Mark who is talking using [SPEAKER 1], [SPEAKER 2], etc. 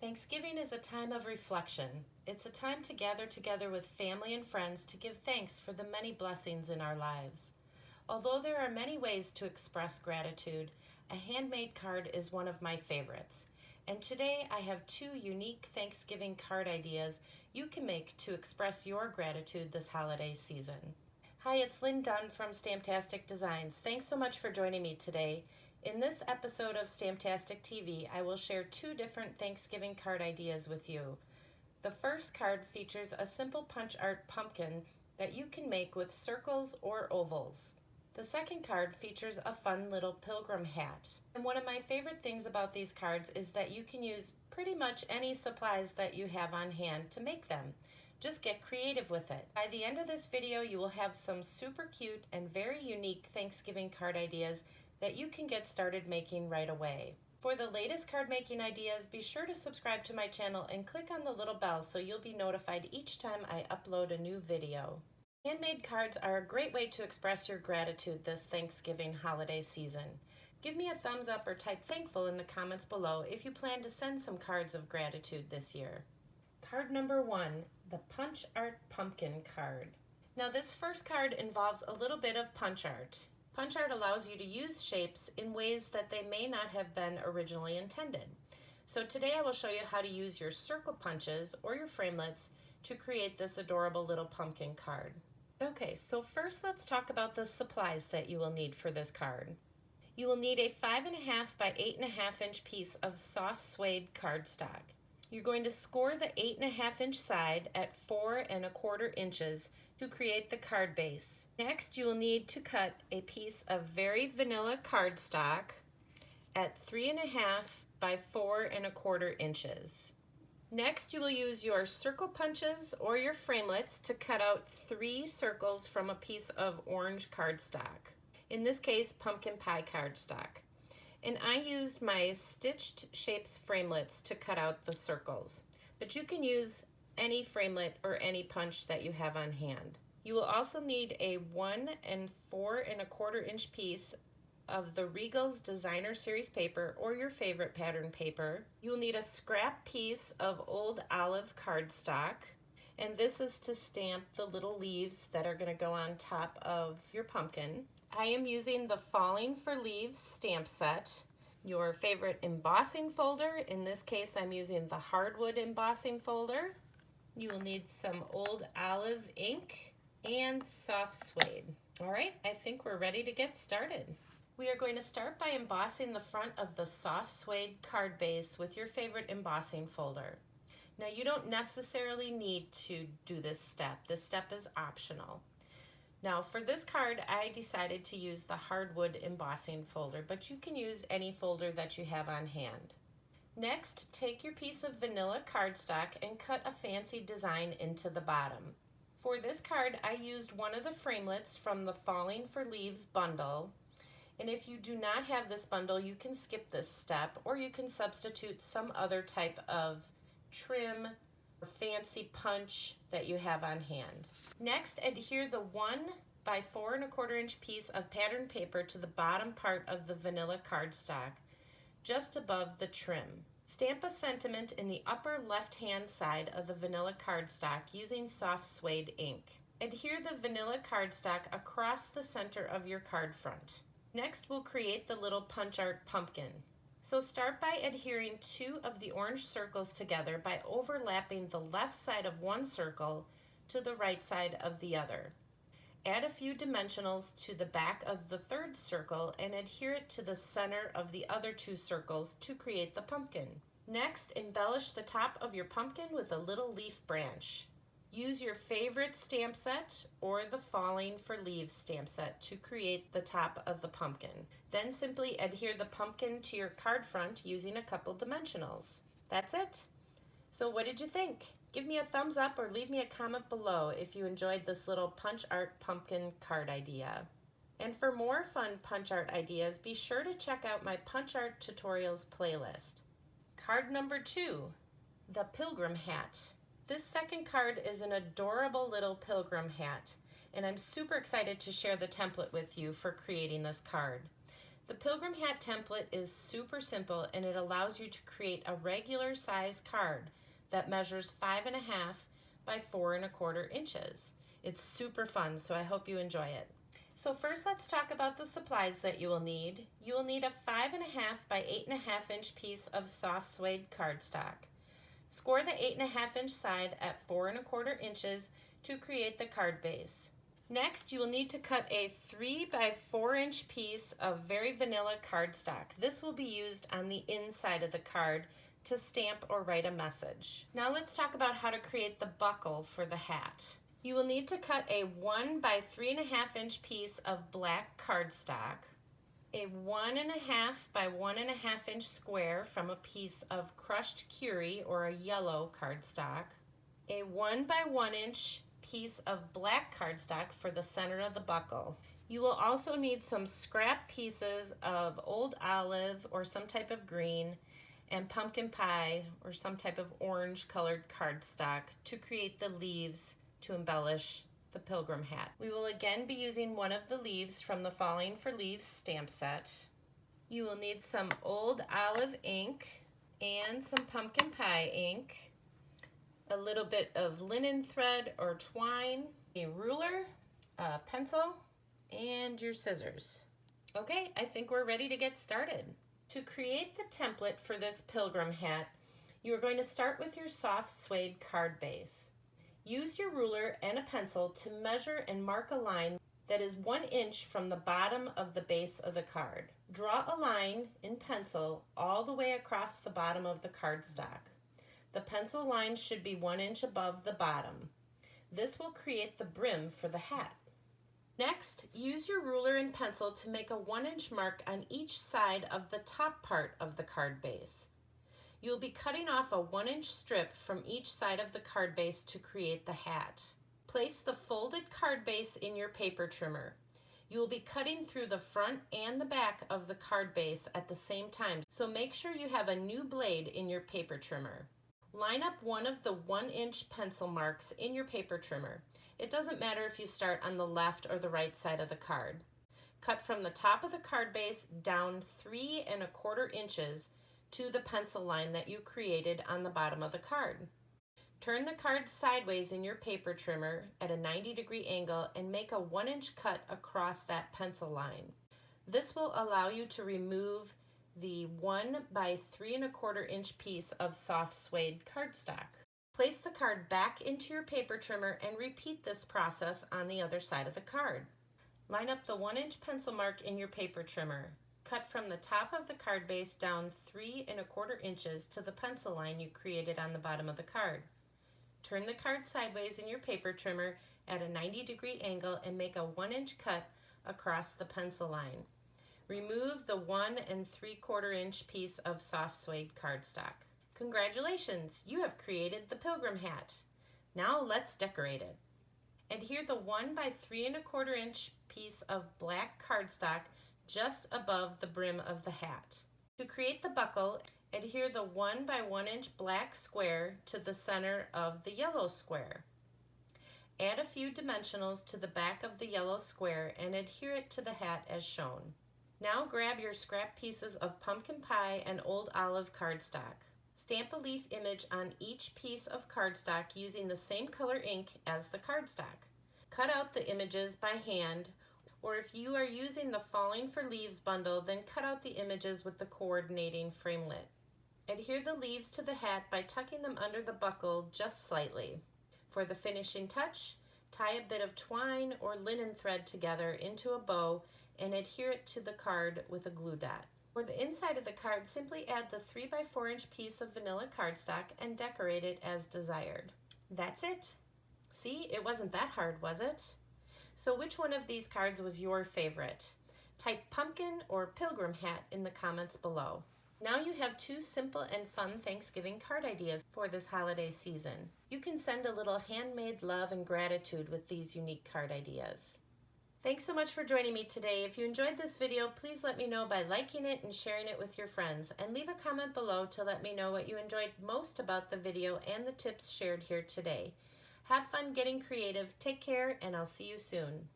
[SPEAKER 1] Thanksgiving is a time of reflection. It's a time to gather together with family and friends to give thanks for the many blessings in our lives. Although there are many ways to express gratitude, a handmade card is one of my favorites. And today I have two unique Thanksgiving card ideas you can make to express your gratitude this holiday season. Hi, it's Lynn Dunn from Stamptastic Designs. Thanks so much for joining me today. In this episode of Stamptastic TV, I will share two different Thanksgiving card ideas with you. The first card features a simple punch art pumpkin that you can make with circles or ovals. The second card features a fun little pilgrim hat. And one of my favorite things about these cards is that you can use pretty much any supplies that you have on hand to make them. Just get creative with it. By the end of this video, you will have some super cute and very unique Thanksgiving card ideas that you can get started making right away. For the latest card making ideas, be sure to subscribe to my channel and click on the little bell so you'll be notified each time I upload a new video. Handmade cards are a great way to express your gratitude this Thanksgiving holiday season. Give me a thumbs up or type thankful in the comments below if you plan to send some cards of gratitude this year. Card number 1, the Punch Art Pumpkin card. Now this first card involves a little bit of punch art. Punch art allows you to use shapes in ways that they may not have been originally intended. So today I will show you how to use your circle punches or your framelits to create this adorable little pumpkin card. Okay, so first let's talk about the supplies that you will need for this card. You will need a 5.5 by 8.5 inch piece of soft suede cardstock. You're going to score the 8.5 inch side at 4.25 inches to create the card base. Next, you will need to cut a piece of very vanilla cardstock at 3.5 by 4.25 inches. Next, you will use your circle punches or your framelits to cut out 3 circles from a piece of orange cardstock. In this case, pumpkin pie cardstock. And I used my Stitched Shapes framelits to cut out the circles. But you can use any framelit or any punch that you have on hand. You will also need a 1 4.25 inch piece of the Regal's Designer Series paper or your favorite pattern paper. You will need a scrap piece of old olive cardstock, and this is to stamp the little leaves that are going to go on top of your pumpkin. I am using the Falling for Leaves stamp set. Your favorite embossing folder, in this case I'm using the hardwood embossing folder. You will need some old olive ink and soft suede. All right, I think we're ready to get started. We are going to start by embossing the front of the soft suede card base with your favorite embossing folder. Now you don't necessarily need to do this step. This step is optional. Now for this card, I decided to use the hardwood embossing folder, but you can use any folder that you have on hand. Next, take your piece of vanilla cardstock and cut a fancy design into the bottom. For this card, I used one of the framelits from the Falling for Leaves bundle. And if you do not have this bundle, you can skip this step, or you can substitute some other type of trim or fancy punch that you have on hand. Next, adhere the 1 by 4.25 inch piece of pattern paper to the bottom part of the vanilla cardstock, just above the trim. Stamp a sentiment in the upper left-hand side of the vanilla cardstock using soft suede ink. Adhere the vanilla cardstock across the center of your card front. Next, we'll create the little punch art pumpkin. So start by adhering 2 of the orange circles together by overlapping the left side of one circle to the right side of the other. Add a few dimensionals to the back of the third circle and adhere it to the center of the other 2 circles to create the pumpkin. Next, embellish the top of your pumpkin with a little leaf branch. Use your favorite stamp set or the Falling for Leaves stamp set to create the top of the pumpkin. Then simply adhere the pumpkin to your card front using a couple dimensionals. That's it. So what did you think? Give me a thumbs up or leave me a comment below if you enjoyed this little punch art pumpkin card idea. And for more fun punch art ideas, be sure to check out my punch art tutorials playlist. Card number 2, the Pilgrim Hat. This second card is an adorable little pilgrim hat, and I'm super excited to share the template with you for creating this card. The Pilgrim Hat template is super simple and it allows you to create a regular size card that measures 5.5 by 4.25 inches. It's super fun, so I hope you enjoy it. So first let's talk about the supplies that you will need. You will need a 5.5 by 8.5 inch piece of soft suede cardstock. Score the 8.5 inch side at 4.25 inches to create the card base. Next, you will need to cut a 3 by 4 inch piece of very vanilla cardstock. This will be used on the inside of the card to stamp or write a message. Now let's talk about how to create the buckle for the hat. You will need to cut a 1 by 3.5 inch piece of black cardstock, a 1.5 by 1.5 inch square from a piece of crushed curie or a yellow cardstock, a 1 by 1 inch piece of black cardstock for the center of the buckle. You will also need some scrap pieces of old olive or some type of green and pumpkin pie or some type of orange colored cardstock to create the leaves to embellish the Pilgrim Hat. We will again be using one of the leaves from the Falling for Leaves stamp set. You will need some old olive ink and some pumpkin pie ink, a little bit of linen thread or twine, a ruler, a pencil, and your scissors. Okay, I think we're ready to get started. To create the template for this Pilgrim Hat, you are going to start with your soft suede card base. Use your ruler and a pencil to measure and mark a line that is 1 inch from the bottom of the base of the card. Draw a line in pencil all the way across the bottom of the cardstock. The pencil line should be 1 inch above the bottom. This will create the brim for the hat. Next, use your ruler and pencil to make a 1 inch mark on each side of the top part of the card base. You will be cutting off a 1 inch strip from each side of the card base to create the hat. Place the folded card base in your paper trimmer. You will be cutting through the front and the back of the card base at the same time, so make sure you have a new blade in your paper trimmer. Line up one of the 1 inch pencil marks in your paper trimmer. It doesn't matter if you start on the left or the right side of the card. Cut from the top of the card base down 3.25 inches to the pencil line that you created on the bottom of the card. Turn the card sideways in your paper trimmer at a 90-degree angle and make a 1 inch cut across that pencil line. This will allow you to remove the 1 by 3.25 inch piece of soft suede cardstock. Place the card back into your paper trimmer and repeat this process on the other side of the card. Line up the 1 inch pencil mark in your paper trimmer. Cut from the top of the card base down 3.25 inches to the pencil line you created on the bottom of the card. Turn the card sideways in your paper trimmer at a 90-degree angle and make a 1 inch cut across the pencil line. Remove the 1 3/4 inch piece of soft suede cardstock. Congratulations, you have created the Pilgrim Hat. Now let's decorate it. Adhere the 1 by 3.25 inch piece of black cardstock just above the brim of the hat. To create the buckle, adhere the 1 by 1 inch black square to the center of the yellow square. Add a few dimensionals to the back of the yellow square and adhere it to the hat as shown. Now grab your scrap pieces of pumpkin pie and old olive cardstock. Stamp a leaf image on each piece of cardstock using the same color ink as the cardstock. Cut out the images by hand, or if you are using the Falling for Leaves bundle, then cut out the images with the coordinating framelit. Adhere the leaves to the hat by tucking them under the buckle just slightly. For the finishing touch, tie a bit of twine or linen thread together into a bow and adhere it to the card with a glue dot. For the inside of the card, simply add the 3 by 4 inch piece of vanilla cardstock and decorate it as desired. That's it. See, it wasn't that hard, was it? So which one of these cards was your favorite? Type pumpkin or Pilgrim Hat in the comments below. Now you have 2 simple and fun Thanksgiving card ideas for this holiday season. You can send a little handmade love and gratitude with these unique card ideas. Thanks so much for joining me today. If you enjoyed this video, please let me know by liking it and sharing it with your friends, and leave a comment below to let me know what you enjoyed most about the video and the tips shared here today. Have fun getting creative, take care, and I'll see you soon.